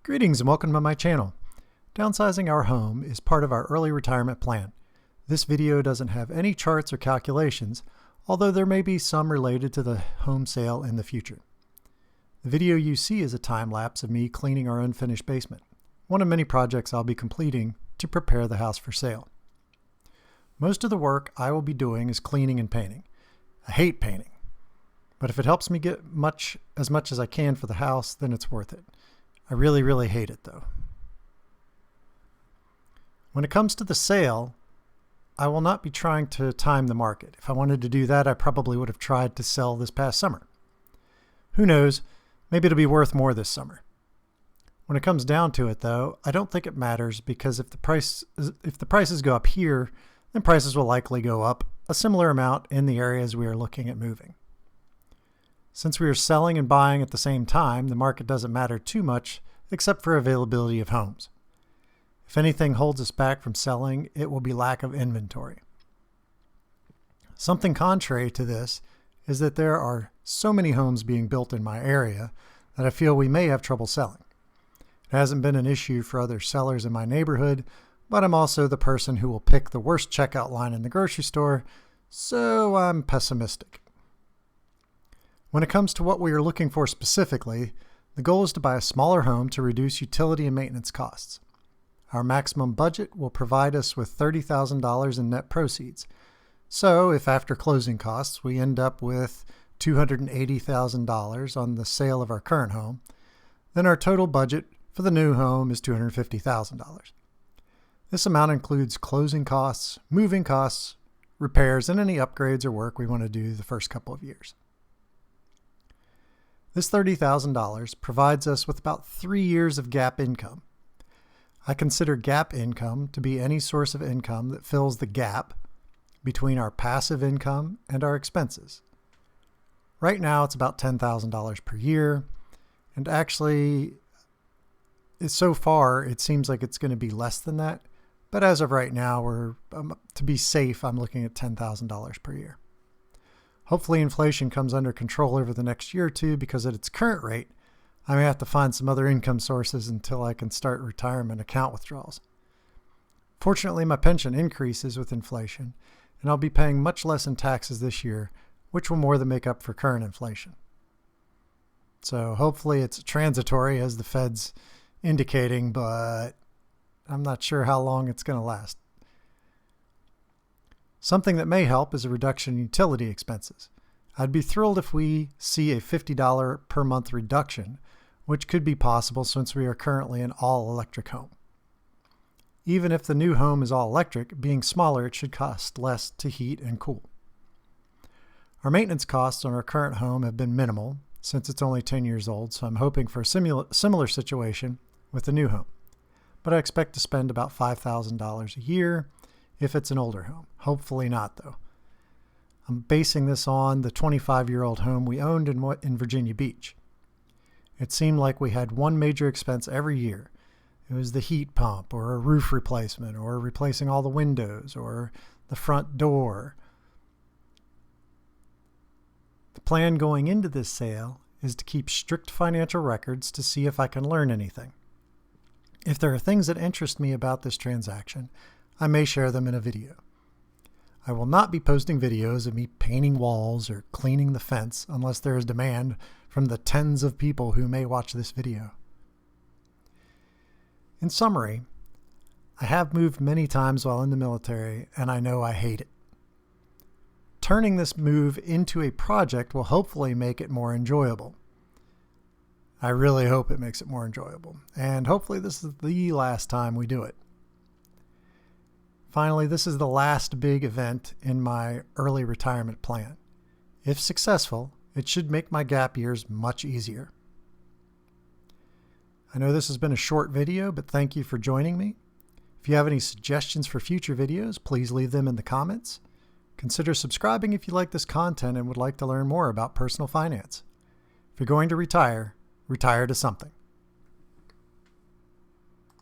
Greetings and welcome to my channel. Downsizing our home is part of our early retirement plan. This video doesn't have any charts or calculations, although there may be some related to the home sale in the future. The video you see is a time lapse of me cleaning our unfinished basement, one of many projects I'll be completing to prepare the house for sale. Most of the work I will be doing is cleaning and painting. I hate painting, but if it helps me get as much as I can for the house, then it's worth it. I really hate it though. When it comes to the sale, I will not be trying to time the market. If I wanted to do that, I probably would have tried to sell this past summer. Who knows, maybe it'll be worth more this summer. When it comes down to it though, I don't think it matters because if the prices go up here, then prices will likely go up a similar amount in the areas we are looking at moving. Since we are selling and buying at the same time, the market doesn't matter too much except for availability of homes. If anything holds us back from selling, it will be lack of inventory. Something contrary to this is that there are so many homes being built in my area that I feel we may have trouble selling. It hasn't been an issue for other sellers in my neighborhood, but I'm also the person who will pick the worst checkout line in the grocery store, so I'm pessimistic. When it comes to what we are looking for specifically, the goal is to buy a smaller home to reduce utility and maintenance costs. Our maximum budget will provide us with $30,000 in net proceeds. So if after closing costs we end up with $280,000 on the sale of our current home, then our total budget for the new home is $250,000. This amount includes closing costs, moving costs, repairs, and any upgrades or work we want to do the first couple of years. This $30,000 provides us with about 3 years of gap income. I consider gap income to be any source of income that fills the gap between our passive income and our expenses. Right now it's about $10,000 per year, and actually so far it seems like it's going to be less than that, but as of right now, to be safe, I'm looking at $10,000 per year. Hopefully inflation comes under control over the next year or two because at its current rate, I may have to find some other income sources until I can start retirement account withdrawals. Fortunately, my pension increases with inflation, and I'll be paying much less in taxes this year, which will more than make up for current inflation. So hopefully it's transitory as the Fed's indicating, but I'm not sure how long it's going to last. Something that may help is a reduction in utility expenses. I'd be thrilled if we see a $50 per month reduction, which could be possible since we are currently an all-electric home. Even if the new home is all-electric, being smaller, it should cost less to heat and cool. Our maintenance costs on our current home have been minimal since it's only 10 years old, so I'm hoping for a similar situation with the new home. But I expect to spend about $5,000 a year if it's an older home. Hopefully not, though. I'm basing this on the 25-year-old home we owned in Virginia Beach. It seemed like we had one major expense every year. It was the heat pump or a roof replacement or replacing all the windows or the front door. The plan going into this sale is to keep strict financial records to see if I can learn anything. If there are things that interest me about this transaction, I may share them in a video. I will not be posting videos of me painting walls or cleaning the fence unless there is demand from the tens of people who may watch this video. In summary, I have moved many times while in the military, and I know I hate it. Turning this move into a project will hopefully make it more enjoyable. I really hope it makes it more enjoyable, and hopefully this is the last time we do it. Finally, this is the last big event in my early retirement plan. If successful, it should make my gap years much easier. I know this has been a short video, but thank you for joining me. If you have any suggestions for future videos, please leave them in the comments. Consider subscribing if you like this content and would like to learn more about personal finance. If you're going to retire, retire to something.